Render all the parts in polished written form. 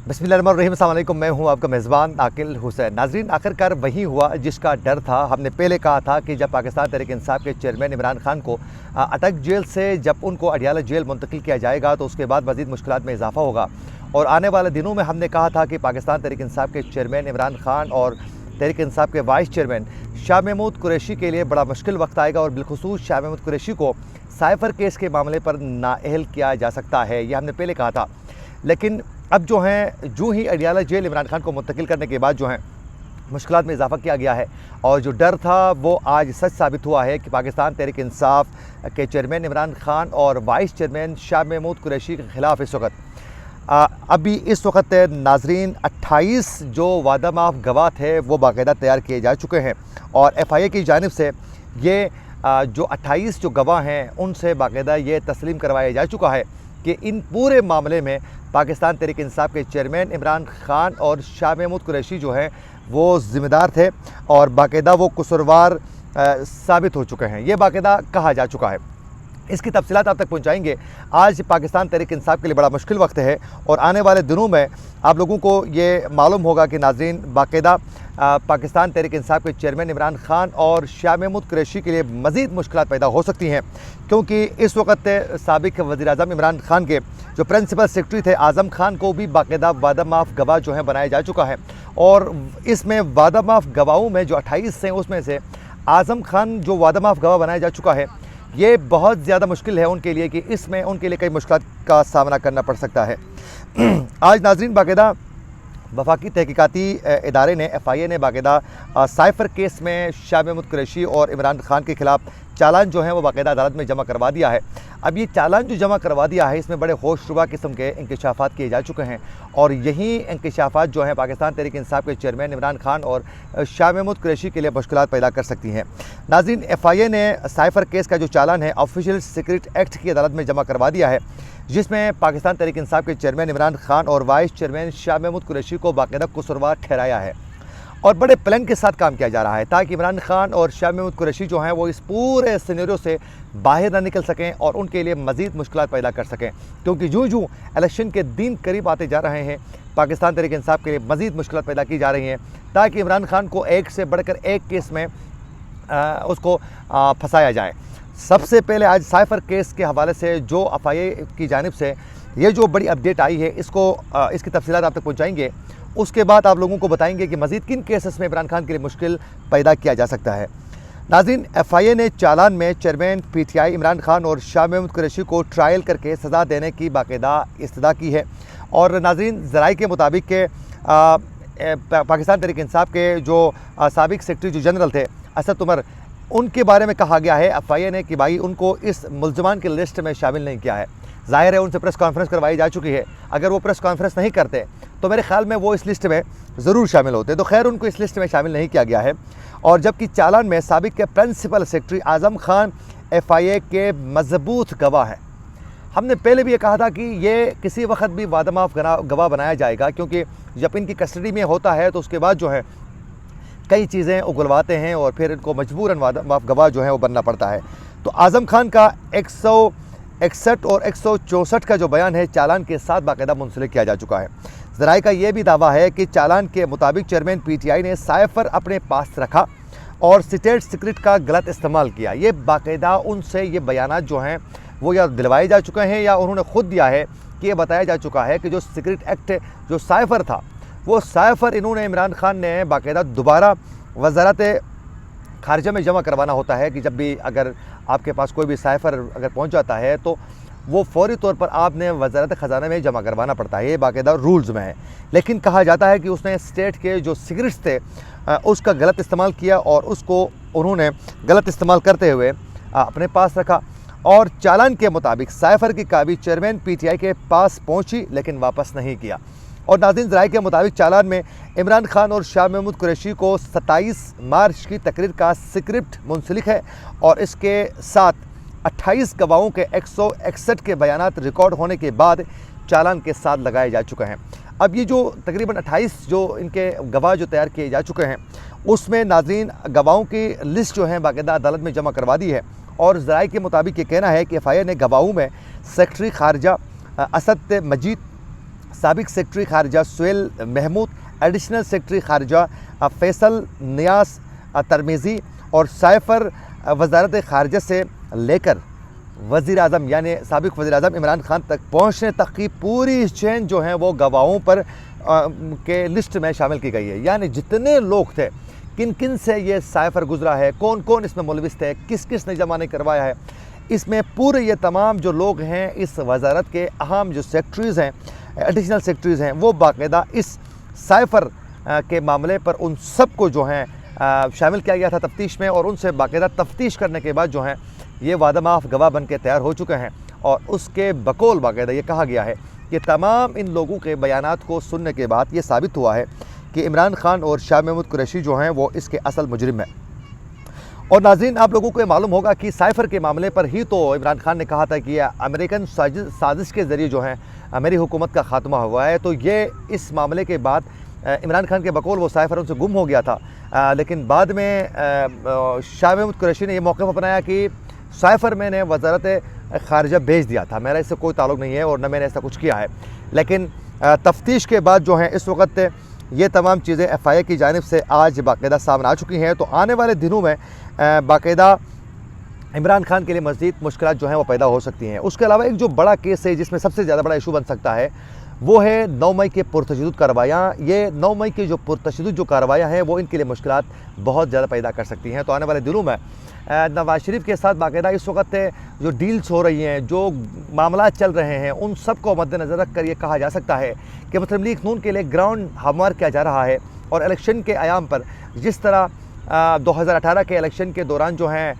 बिस्मिल्लाहिर्रहमानिर्रहीम, अस्सलाम वालेकुम। मैं हूं आपका मेज़बान आकिल हुसैन। नाज़रीन, आखिरकार वही हुआ जिसका डर था। हमने पहले कहा था कि जब पाकिस्तान तहरीक इंसाफ के चेयरमैन इमरान खान को अटक जेल से जब उनको अडियाला जेल मुंतकिल किया जाएगा तो उसके बाद मज़ीद मुश्किलात में इजाफा होगा। और आने वाले दिनों में हमने कहा था कि पाकिस्तान तहरीक इंसाफ के चेयरमैन इमरान खान और तहरीक इंसाफ के वाइस चेयरमैन शाह महमूद कुरैशी के लिए बड़ा मुश्किल वक्त आएगा और बिलखुसूस शाह महमूद कुरैशी को साइफ़र केस के मामले पर नाअहल किया जा सकता है, यह हमने पहले कहा था। लेकिन अब जो हैं, जो ही अडियाला जेल इमरान खान को मुंतकिल करने के बाद जो है मुश्किलात में इजाफा किया गया है और जो डर था वो आज सच साबित हुआ है कि पाकिस्तान तहरीक इंसाफ के चेयरमैन इमरान खान और वाइस चेयरमैन शाह महमूद कुरैशी के ख़िलाफ़ इस वक्त अभी इस वक्त नाजरीन 28 जो वादा माफ़ गवाह थे वो बाकायदा तैयार किए जा चुके हैं और FIA की जानिब से ये जो 28 जो गवाह हैं उनसे बाकायदा ये तस्लीम करवाया जा चुका है कि इन पूरे मामले में पाकिस्तान तहरीक इंसाफ के चेयरमैन इमरान खान और शाह महमूद कुरैशी जो हैं वो ज़िम्मेदार थे और बाकायदा वो कसूरवार साबित हो चुके हैं। ये बाकायदा कहा जा चुका है। इसकी तफसीलात आप तक पहुंचाएंगे। आज पाकिस्तान तहरीक इंसाफ के लिए बड़ा मुश्किल वक्त है और आने वाले दिनों में आप लोगों को ये मालूम होगा कि नाज़रीन बाकायदा पाकिस्तान तहरीक इंसाफ के चेयरमैन इमरान खान और शाह महमूद कुरैशी के लिए मज़ीद मुश्किलात पैदा हो सकती हैं, क्योंकि इस वक्त साबिक़ वज़ीर-ए-आज़म इमरान खान के जो प्रिंसिपल सेक्रेटरी थे आज़म खान को भी बाकायदा वादा माफ़ गवाह जो है बनाया जा चुका है। और इसमें वादा माफ़ गवाहों में जो 28 हैं उसमें से आज़म खान जो वादा माफ़ गवाह बनाया जा चुका है, ये बहुत ज़्यादा मुश्किल है उनके लिए कि इसमें उनके लिए कई मुश्किलात का सामना करना पड़ सकता है। आज नाज़रीन बाकायदा वफाकी तहकीकाती इदारे ने FIA ने बाकायदा साइफ़र केस में शाह महमूद कुरैशी और इमरान खान के ख़िलाफ़ चालान जो है वो बाकायदा अदालत में जमा करवा दिया है। अब ये चालान जो जमा करवा दिया है इसमें बड़े होशरुबा किस्म के इंकशाफात किए जा चुके हैं और यही इंकशाफात जो हैं पाकिस्तान तहरीक इंसाफ के चेयरमैन इमरान खान और शाह महमूद कुरैशी के लिए मुश्किलात पैदा कर सकती हैं। नाज़रीन, FIA ने साइफ़र केस का जो चालान है ऑफिशियल सीक्रेट एक्ट की अदालत में जमा करवा दिया है, जिसमें पाकिस्तान तहरीक इंसाफ के चेयरमैन इमरान खान और वाइस चेयरमैन शाह महमूद कुरैशी को बाकायदा कसूरवार ठहराया है और बड़े प्लान के साथ काम किया जा रहा है ताकि इमरान खान और शाह महमूद कुरैशी जो हैं वो इस पूरे सिनेरियो से बाहर ना निकल सकें और उनके लिए मज़ीद मुश्किलात पैदा कर सकें, क्योंकि जो इलेक्शन के दिन करीब आते जा रहे हैं पाकिस्तान तहरीक इंसाफ के लिए मज़ीद मुश्किलात पैदा की जा रही हैं ताकि इमरान खान को एक से बढ़कर एक केस में उसको फंसाया जाए। सबसे पहले आज साइफ़र केस के हवाले से जो FIA की जानिब से ये जो बड़ी अपडेट आई है इसकी तफसीलात आप तक पहुँचाएँगे। उसके बाद आप लोगों को बताएंगे कि मज़ीद किन केसेस में इमरान खान के लिए मुश्किल पैदा किया जा सकता है। नाज़रीन, FIA ने चालान में चेयरमैन PTI इमरान खान और शाह महमूद कुरैशी को ट्रायल करके सज़ा देने की बाकायदा इस्तदा की है और नाज़रीन ज़राए के मुताबिक के पाकिस्तान तहरीक इंसाफ के जो साबिक़ सेक्रेटरी जो जनरल थे असद उमर, उनके बारे में कहा गया है FIA ने कि भाई उनको इस मुल्ज़मान की लिस्ट में शामिल नहीं किया है। ज़ाहिर है उनसे प्रेस कॉन्फ्रेंस करवाई जा चुकी है, अगर वो प्रेस कॉन्फ्रेंस नहीं करते तो मेरे ख़्याल में वो इस लिस्ट में ज़रूर शामिल होते, तो खैर उनको इस लिस्ट में शामिल नहीं किया गया है। और जबकि चालान में साबिक़ के principal secretary Azam Khan FIA के मजबूत गवाह हैं। हमने पहले भी ये कहा था कि ये किसी वक्त भी वादा माफ़ गवाह बनाया जाएगा, क्योंकि जब इनकी कस्टडी में होता है तो उसके बाद जो है कई चीज़ें उगलवाते हैं और फिर इनको मजबूरन वादा माफ़ गवाह जो है वो बनना पड़ता है। तो आज़म खान का 161 और 164 का जो बयान है चालान के साथ बाकायदा मुंसलिक किया जा चुका है। ज़राए का ये भी दावा है कि चालान के मुताबिक चेयरमैन PTI ने साइफ़र अपने पास रखा और स्टेट सीक्रेट का गलत इस्तेमाल किया। ये बाकायदा उनसे ये बयानात जो हैं वो या दिलवाए जा चुके हैं या उन्होंने ख़ुद दिया है कि ये बताया जा चुका है कि जो सीक्रेट एक्ट जो साइफ़र था वो साइफ़र इन्होंने इमरान खान ने बाकायदा दोबारा वज़ारत ख़ारिजा में जमा करवाना होता है कि जब भी अगर आपके पास कोई भी साइफ़र अगर पहुंच जाता है तो वो फौरी तौर पर आपने वज़ारत ख़जाना में जमा करवाना पड़ता है, ये बाकायदा रूल्स में है। लेकिन कहा जाता है कि उसने स्टेट के जो सिगरेट्स थे उसका गलत इस्तेमाल किया और उसको उन्होंने गलत इस्तेमाल करते हुए अपने पास रखा और चालान के मुताबिक साइफ़र की काबी चेयरमैन PTI के पास पहुँची लेकिन वापस नहीं किया। और नाज़रीन, ज़राए के मुताबिक चालान में इमरान खान और शाह महमूद कुरैशी को 27 मार्च की तकरीर का स्क्रिप्ट मुंसलिक है और इसके साथ 28 गवाहों के 161 के बयानात रिकॉर्ड होने के बाद चालान के साथ लगाए जा चुके हैं। अब ये जो तकरीबन 28 जो इनके गवाह जो तैयार किए जा चुके हैं उसमें नाज़रीन गवाहों की लिस्ट जो है बाकायदा अदालत में जमा करवा दी है और ज़राए के मुताबिक ये कहना है कि FIA ने गवाहों में सेक्रेटरी ख़ारिजा असद मजीद, साबिक सेक्रेटरी खारजा सुहेल महमूद, एडिशनल सेक्रेटरी खारजा फैसल नियास तरमीज़ी और साइफ़र वजारत खारजा से लेकर वज़ीर आज़म यानी साबिक वज़ीर आज़म इमरान खान तक पहुँचने तक की पूरी चेन जो है वो गवाहों पर के लिस्ट में शामिल की गई है। यानी जितने लोग थे, किन किन से ये साइफ़र गुजरा है, कौन कौन इसमें मुलविस थे, किस किस ने जमा नहीं करवाया है, इसमें पूरे ये तमाम जो लोग हैं इस वजारत के अहम जो सेक्रेटरीज़ हैं, एडिशनल सेक्रेटरीज़ हैं, वो बाकायदा इस साइफ़र के मामले पर उन सब को जो हैं शामिल किया गया था तफ्तीश में, और उनसे बाकायदा तफ्तीश करने के बाद जो हैं ये वादा माफ़ गवाह बन के तैयार हो चुके हैं। और उसके बकौल बाकायदा ये कहा गया है कि तमाम इन लोगों के बयानात को सुनने के बाद ये साबित हुआ है कि इमरान खान और शाह महमूद कुरैशी जो हैं वो इसके असल मुजरिम हैं। और नाज़रीन, आप लोगों को ये मालूम होगा कि साइफ़र के मामले पर ही तो इमरान खान ने कहा था कि यह अमेरिकन साजिश के ज़रिए जो है मेरी हुकूमत का ख़ात्मा हुआ है। तो ये इस मामले के बाद इमरान खान के बकौल वो साइफ़र उनसे गुम हो गया था, लेकिन बाद में शाह महमूद कुरैशी ने यह मौक़िफ़ अपनाया कि साइफ़र मैंने वजारत खारजा भेज दिया था, मेरा इससे कोई ताल्लुक़ नहीं है और न मैंने ऐसा कुछ किया है। लेकिन तफ्तीश के बाद जो है इस वक्त ये तमाम चीज़ें FIA की जानिब से आज बाकायदा सामने आ चुकी हैं। तो आने वाले दिनों में बाकायदा इमरान खान के लिए मज़ीद मुश्किलात जो हैं वो पैदा हो सकती हैं। उसके अलावा एक जो बड़ा केस है जिसमें सबसे ज़्यादा बड़ा इशू बन सकता है वो है 9 मई के पुरतशद्दुद कार्रवाइयाँ। ये 9 मई की जो पुरतशद्दुद जो कार्रवाइयाँ हैं वो इनके लिए मुश्किलात बहुत ज़्यादा पैदा कर सकती हैं। तो आने वाले दिनों में नवाज शरीफ के साथ बाकायदा इस वक्त जो डील्स हो रही हैं, जो मामला चल रहे हैं, उन सब को मद्देनज़र रख कर ये कहा जा सकता है कि मुस्लिम लीग नून के लिए ग्राउंड हमवार किया जा रहा है। और इलेक्शन के आयाम पर जिस तरह 2018 के इलेक्शन के दौरान जो हैं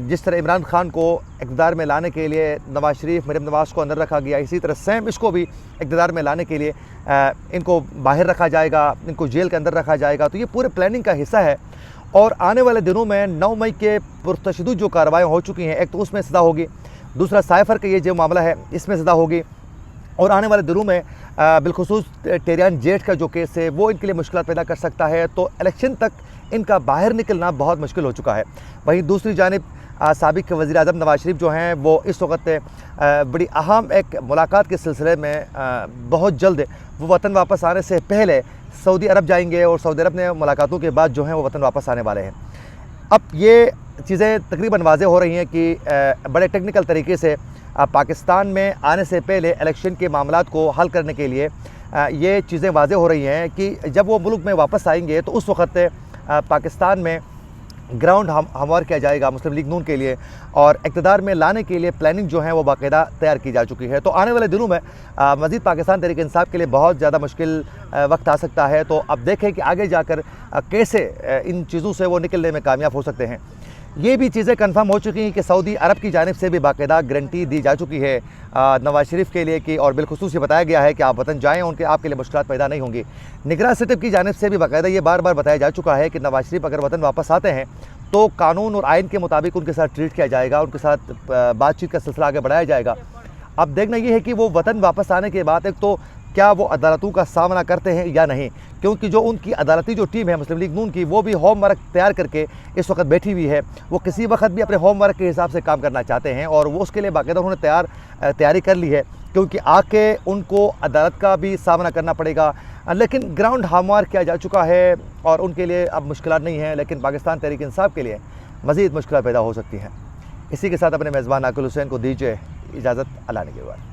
जिस तरह इमरान खान को इक़्तिदार में लाने के लिए नवाज शरीफ मरीम नवाज को अंदर रखा गया, इसी तरह सेम इसको भी इक़्तिदार में लाने के लिए इनको बाहर रखा जाएगा, इनको जेल के अंदर रखा जाएगा। तो ये पूरे प्लानिंग का हिस्सा है। और आने वाले दिनों में 9 मई के पुरतशद्दुद जो कार्रवाई हो चुकी हैं, एक तो उसमें सज़ा होगी, दूसरा साइफ़र का ये जो मामला है इसमें सज़ा होगी, और आने वाले दिनों में बिलखुसूस टेरियान जेट का जो केस है वो इनके लिए मुश्किल पैदा कर सकता है। तो इलेक्शन तक इनका बाहर निकलना बहुत मुश्किल हो चुका है। वहीं दूसरी जानिब साबिक वज़ीर आज़म नवाज शरीफ जो हैं वो इस वक्त बड़ी अहम एक मुलाकात के सिलसिले में बहुत जल्द वो वतन वापस आने से पहले सऊदी अरब जाएंगे, और सऊदी अरब में मुलाकातों के बाद जो हैं वो वतन वापस आने वाले हैं। अब ये चीज़ें तकरीबन वाज़ेह हो रही हैं कि बड़े टेक्निकल तरीके से पाकिस्तान में आने से पहले इलेक्शन के मामलात को हल करने के लिए ये चीज़ें वाज़ेह हो रही हैं कि जब वो मुल्क में वापस आएंगे तो उस वक्त पाकिस्तान में ग्राउंड हमवार किया जाएगा मुस्लिम लीग नून के लिए, और इक़्तिदार में लाने के लिए प्लानिंग जो है वो बाकायदा तैयार की जा चुकी है। तो आने वाले दिनों में मज़ीद पाकिस्तान तहरीक इंसाफ के लिए बहुत ज़्यादा मुश्किल वक्त आ सकता है। तो अब देखें कि आगे जाकर कैसे इन चीज़ों से वो निकलने में कामयाब हो सकते हैं। ये भी चीज़ें कंफर्म हो चुकी हैं कि सऊदी अरब की जानिब से भी बाकायदा गारंटी दी जा चुकी है नवाज शरीफ के लिए कि, और बिलखुसूस ये बताया गया है कि आप वतन जाएँ, उनके आपके लिए मुश्किलात पैदा नहीं होंगी। निगरान सतह की जानिब से भी बाकायदा ये बार बार बताया जा चुका है कि नवाज शरीफ अगर वतन वापस आते हैं तो कानून और आइन के मुताबिक उनके साथ ट्रीट किया जाएगा, उनके साथ बातचीत का सिलसिला आगे बढ़ाया जाएगा। अब देखना ये है कि वो वतन वापस आने के बाद एक तो क्या वो अदालतों का सामना करते हैं या नहीं, क्योंकि जो उनकी अदालती जो टीम है मुस्लिम लीग नून की वो भी होमवर्क तैयार करके इस वक्त बैठी हुई है। वो किसी वक्त भी अपने होमवर्क के हिसाब से काम करना चाहते हैं, और वो उसके लिए बाकायदा उन्होंने तैयारी कर ली है, क्योंकि आके उनको अदालत का भी सामना करना पड़ेगा। लेकिन ग्राउंड हमवार किया जा चुका है और उनके लिए अब मुश्किलात नहीं है, लेकिन पाकिस्तान तहरीक इंसाफ के लिए मज़ीद मुश्किलात पैदा हो सकती हैं। इसी के साथ अपने मेज़बान आकिल हुसैन को दीजिए इजाज़त। अल्लाह ने के बाद।